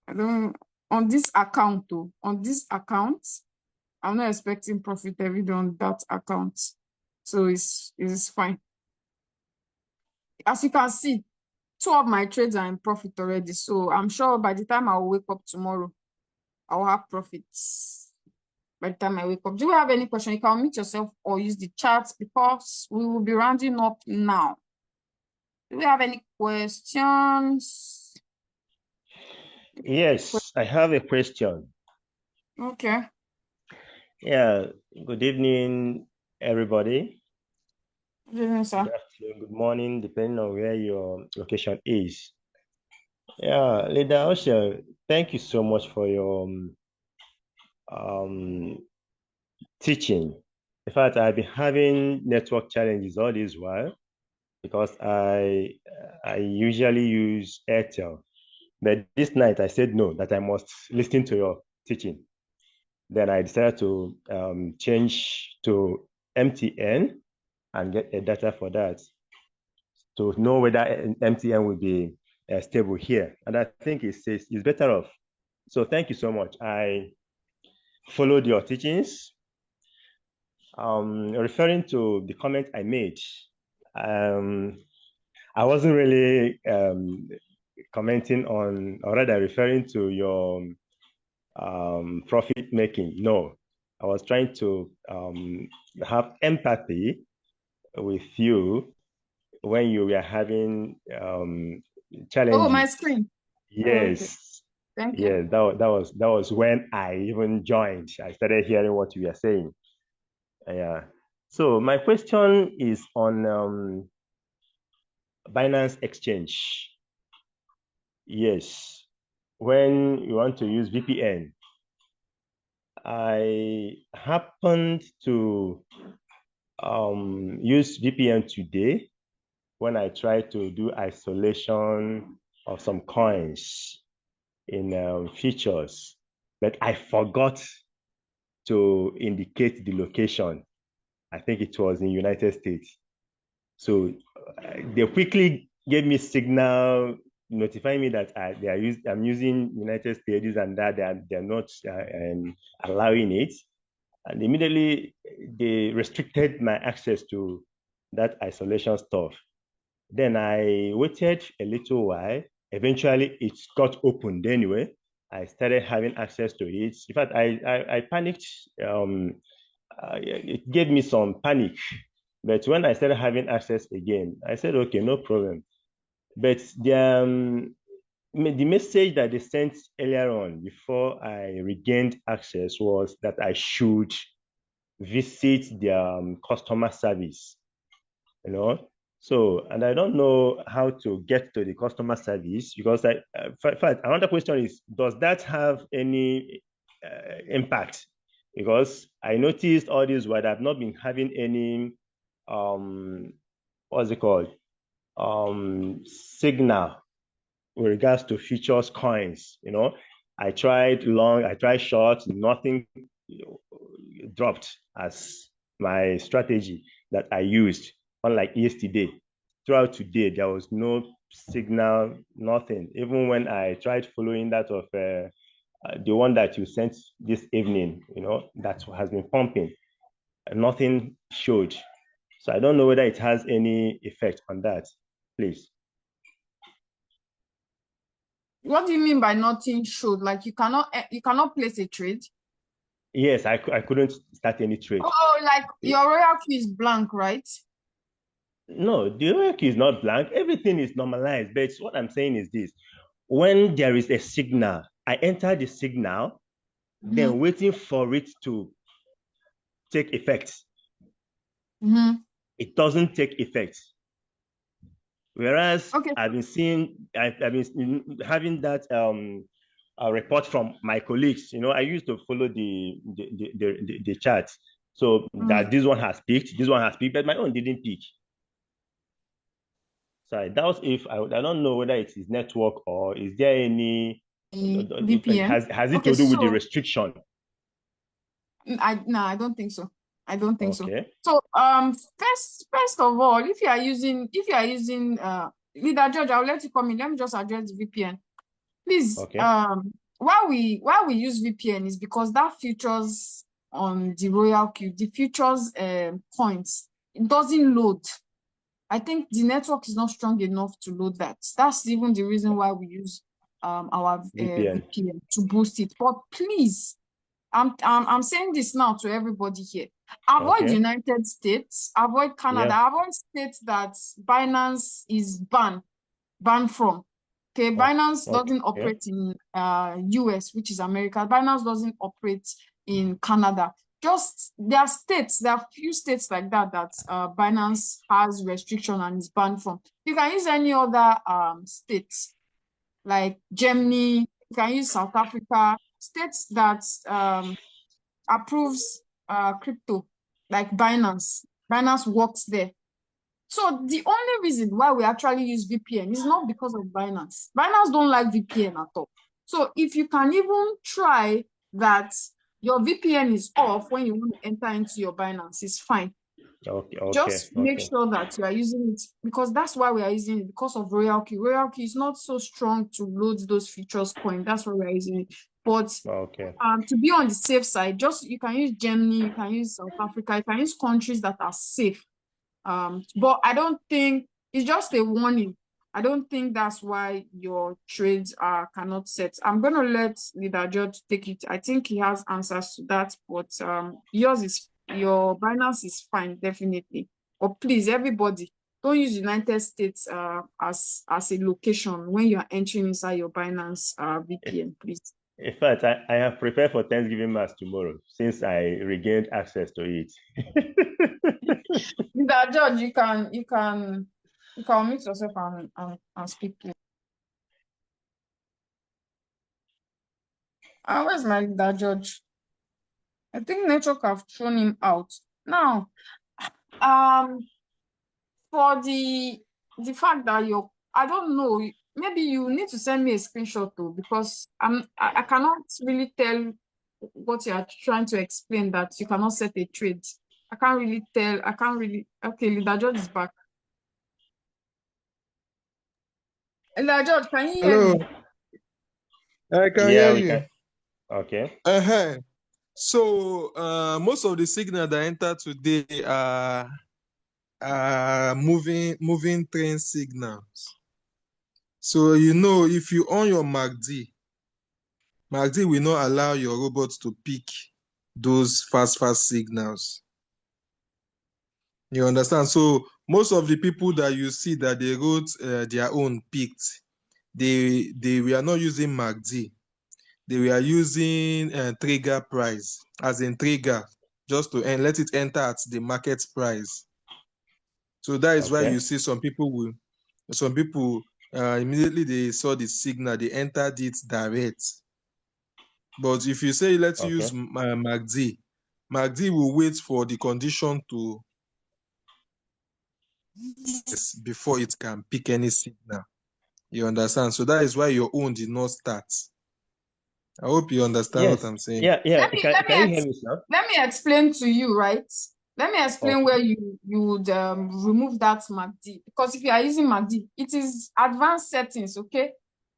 I don't on this account though. On this account, I'm not expecting profit every day on that account. So it's fine. As you can see, 2 of my trades are in profit already. So I'm sure by the time I'll wake up tomorrow, I'll have profits. By the time I wake up. Do you have any question? You can unmute yourself or use the chat because we will be rounding up now. Do we have any questions?
Yes, I have a question.
Okay.
Yeah, good evening, everybody.
Good evening, sir.
Good afternoon, good morning, depending on where your location is. Yeah, Leader Osha, thank you so much for your teaching. In fact, I've been having network challenges all this while because I usually use Airtel. But this night I said no, that I must listen to your teaching. Then I decided to change to MTN and get a data for that to know whether MTN will be stable here. And I think it's better off. So thank you so much. I followed your teachings. Referring to the comment I made, I wasn't really commenting on, or rather referring to your profit making. No, I was trying to have empathy with you when you were having challenges.
Oh, my screen.
Yes.
Oh, okay. Thank you.
Yes, that was when I even joined. I started hearing what you were saying. Yeah. So my question is on Binance Exchange. Yes. When you want to use VPN, I happened to use VPN today when I tried to do isolation of some coins in features, but I forgot to indicate the location. I think it was in United States. So they quickly gave me signal notifying me that I'm using United States and that they're not allowing it. And immediately they restricted my access to that isolation stuff. Then I waited a little while. Eventually, it got opened anyway. I started having access to it. In fact, I panicked. It gave me some panic. But when I started having access again, I said, okay, no problem. But the message that they sent earlier on before I regained access was that I should visit their customer service, you know. So, and I don't know how to get to the customer service because in fact, another question is, does that have any impact? Because I noticed all this while I've not been having any, what's it called? Signal with regards to futures coins, you know. I tried long, I tried short, nothing dropped as my strategy that I used, unlike yesterday. Throughout today, there was no signal, nothing. Even when I tried following that of the one that you sent this evening, you know, that has been pumping, nothing showed. So I don't know whether it has any effect on that, please.
What do you mean by nothing showed? Like you cannot place a trade?
Yes, I couldn't start any trade.
Oh, like your royal key is blank, right?
No, the work is not blank. Everything is normalized. But what I'm saying is this. When there is a signal, I enter the signal, then waiting for it to take effect. It doesn't take effect. Whereas
Okay.
I've been having that a report from my colleagues. You know, I used to follow the chat. So that this one has peaked, this one has peaked, but my own didn't peak. So I doubt if I don't know whether it is network or is there any
VPN.
has it to do with the restriction?
I don't think so. I don't think so.
Okay.
So first of all, if you are using Leader George, I'll let you come in. Let me just address the VPN. Please,
Okay.
why we use VPN is because that features on the royal queue, the features points, it doesn't load. I think the network is not strong enough to load that. That's even the reason why we use our VPN to boost it. But please, I'm saying this now to everybody here. Avoid United States, avoid Canada, avoid states that Binance is banned from. Okay, Binance doesn't operate in US, which is America. Binance doesn't operate in Canada. Just there are few states like that Binance has restriction and is banned from. You can use any other states like Germany. You can use South Africa, states that approves crypto like Binance. Binance works there. So the only reason why we actually use VPN is not because of Binance. Binance don't like VPN at all. So if you can even try that your VPN is off when you want to enter into your Binance, it's fine. Just make sure that you are using it because that's why we are using it, because of Royal Key. Royal Key is not so strong to load those features coin. That's why we are using it. But to be on the safe side, you can use Germany, you can use South Africa, you can use countries that are safe. But I don't think it's just a warning. I don't think that's why your trades cannot set. I'm gonna let Leader George take it. I think he has answers to that, but your Binance is fine, definitely. But please, everybody, don't use United States as a location when you are entering inside your Binance VPN, please.
In fact, I have prepared for Thanksgiving Mass tomorrow since I regained access to it.
Leader George, you can mute yourself and speak, please. Where's my Leader George? I think network have thrown him out. Now, for the fact that I don't know, maybe you need to send me a screenshot too, because I cannot really tell what you are trying to explain, that you cannot set a trade. I can't really tell. Okay, Leader George is back. George, can you hear
Hello,
me?
I can
Yeah,
hear
we
you.
can. Okay.
Uh-huh. So, most of the signals that enter today are moving train signals. So, if you on your MACD will not allow your robot to pick those fast signals. You understand? So, most of the people that you see that they wrote their own picked, they were not using MACD. They were using trigger price, as in trigger, just to let it enter at the market price. So that is why you
Okay.
see some people immediately they saw the signal, they entered it direct. But if you say let's use
Okay.
MACD will wait for the condition to before it can pick any signal. You understand? So that is why your own did not start. I hope you understand what
Yes.
I'm saying.
Yeah. Yeah.
Let me let
Can you
me
hear me, sir?
let me explain to you, right? Let me explain where
Okay.
you would remove that MACD, because if you are using MACD, it is advanced settings, okay?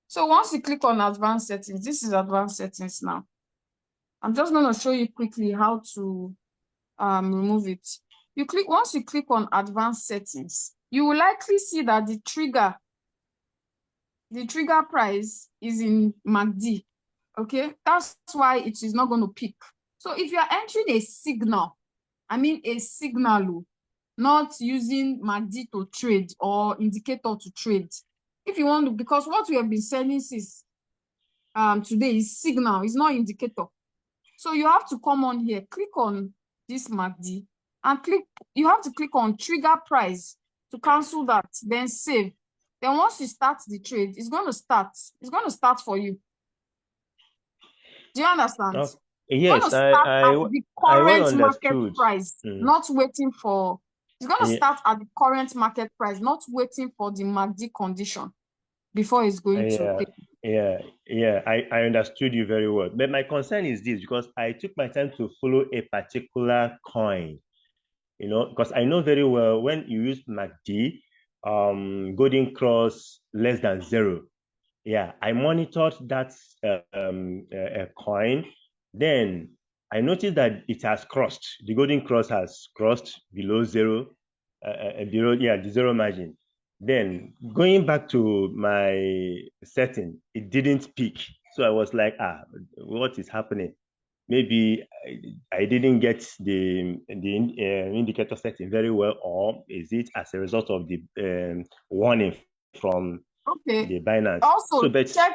So once you click on advanced settings, this is advanced settings now. I'm just going to show you quickly how to remove it. Once you click on advanced settings, you will likely see that the trigger price is in MACD. Okay, that's why it is not going to pick. So if you are entering a signal, I mean a signal, not using MACD to trade or indicator to trade. If you want to, because what we have been selling since today is signal, it's not indicator. So you have to come on here, click on this MACD, and you have to click on trigger price to cancel that, then save. Then once you start the trade, it's going to start for you. Do you understand?
Oh,
It's going to
yes.
start at the
I well
current market
understood.
price,
Mm.
not waiting for, it's going to
Yeah.
start at the current market price, not waiting for the MACD condition before it's going to
Yeah.
take.
Yeah. I understood you very well. But my concern is this, because I took my time to follow a particular coin, because I know very well when you use MACD, golden cross less than zero. Yeah, I monitored that coin. Then I noticed that it has crossed. The golden cross has crossed below zero, the zero margin. Then going back to my setting, it didn't peak. So I was like, what is happening? Maybe I didn't get the indicator setting very well, or is it as a result of the warning from
Okay.
the Binance? So,
Also,
but I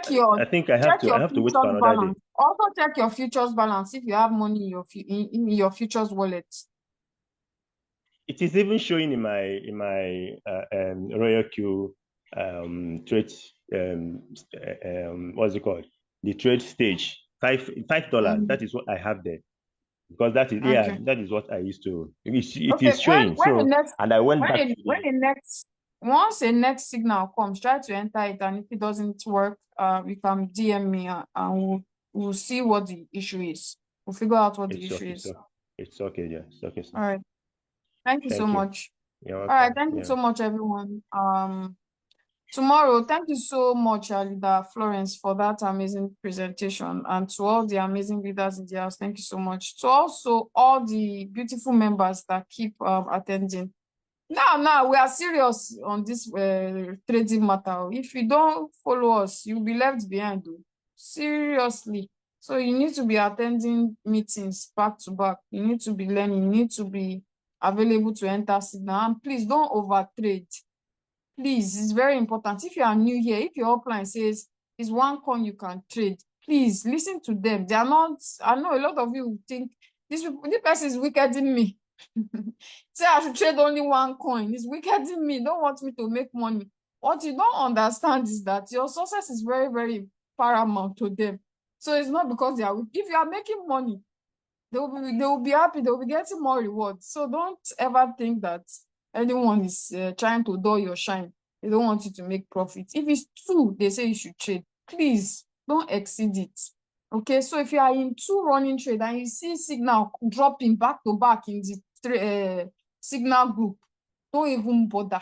think I
check your
have to wait
futures
for another day.
balance. Also, check your futures balance if you have money in your futures wallet.
It is even showing in my Royal Q trade, what's it called? The trade stage. $5. That is what I have there, because
Okay.
that is what I used to. It
Okay.
is showing.
When the
So,
next
and I went back to the.
once a next signal comes, try to enter it, and if it doesn't work, you can DM me, and we'll see what the issue is. We'll figure out what the
It's
issue
okay.
is.
It's okay. Yeah, it's okay, sir.
All right. Thank you so
Thank you.
much.
You're
All right.
welcome.
Thank you
Yeah.
so much, everyone. Tomorrow, thank you so much, Leader Florence, for that amazing presentation, and to all the amazing leaders in the house. Thank you so much. To also all the beautiful members that keep attending. Now we are serious on this trading matter. If you don't follow us, you'll be left behind. Seriously. So you need to be attending meetings back to back. You need to be learning. You need to be available to enter signal. And please don't overtrade. Please, it's very important. If you are new here, if your upline says it's one coin you can trade, please listen to them. They are not, I know a lot of you think this person is wickeding me. Say I should trade only one coin. It's wickeding me. Don't want me to make money. What you don't understand is that your success is very, very paramount to them. So it's not because they are weak. If you are making money, they will be happy, they will be getting more rewards. So don't ever think that anyone is trying to dull your shine. They don't want you to make profit. If it's two, they say you should trade. Please don't exceed it. Okay, so if you are in two running trade and you see signal dropping back to back in the signal group, don't even bother.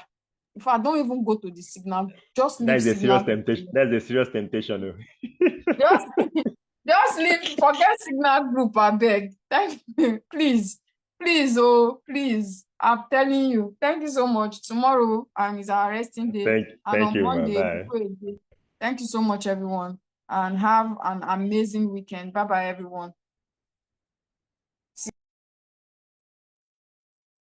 If I don't even go to the signal, just
That
leave
is a serious
signal.
temptation. That's a serious temptation.
Just, just leave, forget signal group, I beg. Thank you. Please, please, oh, please. I'm telling you. Thank you so much. Tomorrow is our resting day. And
Thank
on
you, ma.
Monday,
Bye.
we go again. Thank you so much, everyone. And have an amazing weekend. Bye-bye, everyone.